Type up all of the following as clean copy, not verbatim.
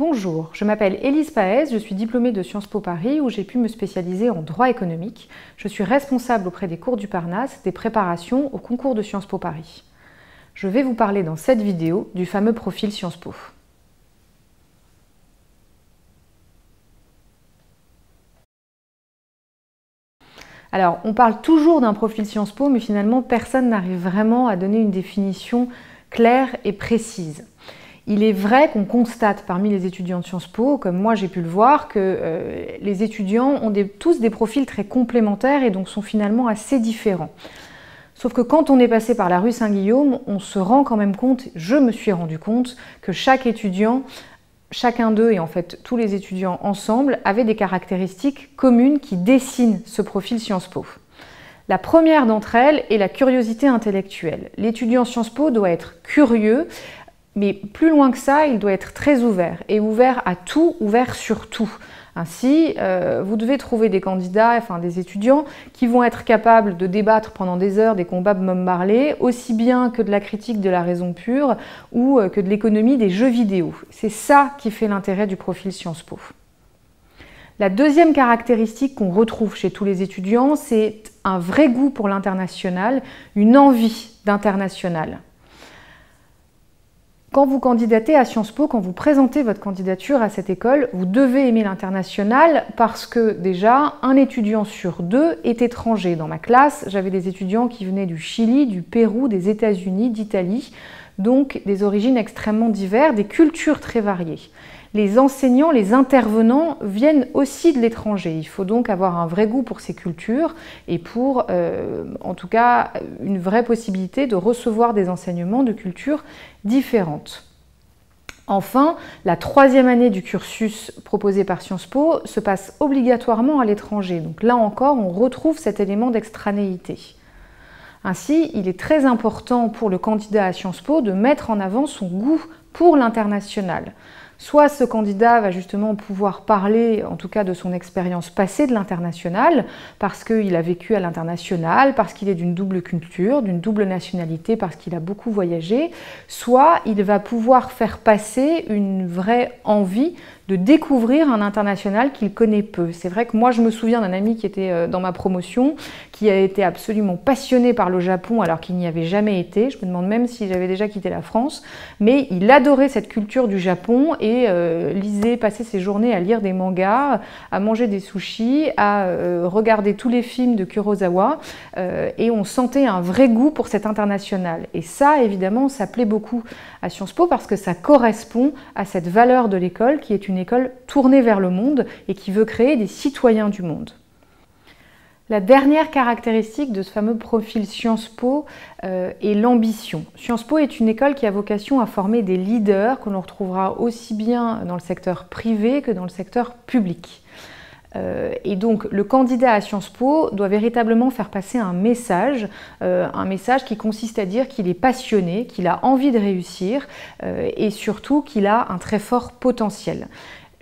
Bonjour, je m'appelle Élise Paez, je suis diplômée de Sciences Po Paris où j'ai pu me spécialiser en droit économique. Je suis responsable auprès des cours du Parnasse des préparations au concours de Sciences Po Paris. Je vais vous parler dans cette vidéo du fameux profil Sciences Po. Alors, on parle toujours d'un profil Sciences Po, mais finalement, personne n'arrive vraiment à donner une définition claire et précise. Il est vrai qu'on constate parmi les étudiants de Sciences Po, comme moi j'ai pu le voir, que les étudiants ont tous des profils très complémentaires et donc sont finalement assez différents. Sauf que quand on est passé par la rue Saint-Guillaume, on se rend quand même compte, je me suis rendu compte, que chaque étudiant, chacun d'eux et en fait tous les étudiants ensemble, avaient des caractéristiques communes qui dessinent ce profil Sciences Po. La première d'entre elles est la curiosité intellectuelle. L'étudiant Sciences Po doit être curieux, mais plus loin que ça, il doit être très ouvert, et ouvert à tout, ouvert sur tout. Ainsi, vous devez trouver des candidats, enfin des étudiants, qui vont être capables de débattre pendant des heures des combats de Bob Marley, aussi bien que de la critique de la raison pure, ou que de l'économie des jeux vidéo. C'est ça qui fait l'intérêt du profil Sciences Po. La deuxième caractéristique qu'on retrouve chez tous les étudiants, c'est un vrai goût pour l'international, une envie d'international. Quand vous candidatez à Sciences Po, quand vous présentez votre candidature à cette école, vous devez aimer l'international parce que déjà, un étudiant sur deux est étranger. Dans ma classe, j'avais des étudiants qui venaient du Chili, du Pérou, des États-Unis, d'Italie, donc des origines extrêmement diverses, des cultures très variées. Les enseignants, les intervenants viennent aussi de l'étranger. Il faut donc avoir un vrai goût pour ces cultures et pour, en tout cas, une vraie possibilité de recevoir des enseignements de cultures différentes. Enfin, la troisième année du cursus proposé par Sciences Po se passe obligatoirement à l'étranger. Donc là encore, on retrouve cet élément d'extranéité. Ainsi, il est très important pour le candidat à Sciences Po de mettre en avant son goût pour l'international. Soit ce candidat va justement pouvoir parler, en tout cas de son expérience passée de l'international, parce qu'il a vécu à l'international, parce qu'il est d'une double culture, d'une double nationalité, parce qu'il a beaucoup voyagé, soit il va pouvoir faire passer une vraie envie de découvrir un international qu'il connaît peu. C'est vrai que moi je me souviens d'un ami qui était dans ma promotion, qui a été absolument passionné par le Japon alors qu'il n'y avait jamais été. Je me demande même si j'avais déjà quitté la France, mais il adorait cette culture du Japon et passait ses journées à lire des mangas, à manger des sushis, à regarder tous les films de Kurosawa et on sentait un vrai goût pour cet international. Et ça, évidemment, ça plaît beaucoup à Sciences Po parce que ça correspond à cette valeur de l'école qui est une école tournée vers le monde et qui veut créer des citoyens du monde. La dernière caractéristique de ce fameux profil Sciences Po est l'ambition. Sciences Po est une école qui a vocation à former des leaders que l'on retrouvera aussi bien dans le secteur privé que dans le secteur public. Et donc le candidat à Sciences Po doit véritablement faire passer un message qui consiste à dire qu'il est passionné, qu'il a envie de réussir et surtout qu'il a un très fort potentiel.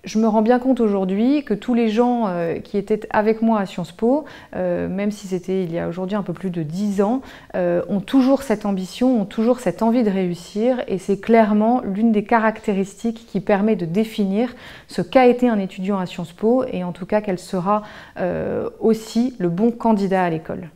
Je me rends bien compte aujourd'hui que tous les gens qui étaient avec moi à Sciences Po, même si c'était il y a aujourd'hui un peu plus de 10 ans, ont toujours cette ambition, ont toujours cette envie de réussir et c'est clairement l'une des caractéristiques qui permet de définir ce qu'a été un étudiant à Sciences Po et en tout cas quel sera aussi le bon candidat à l'école.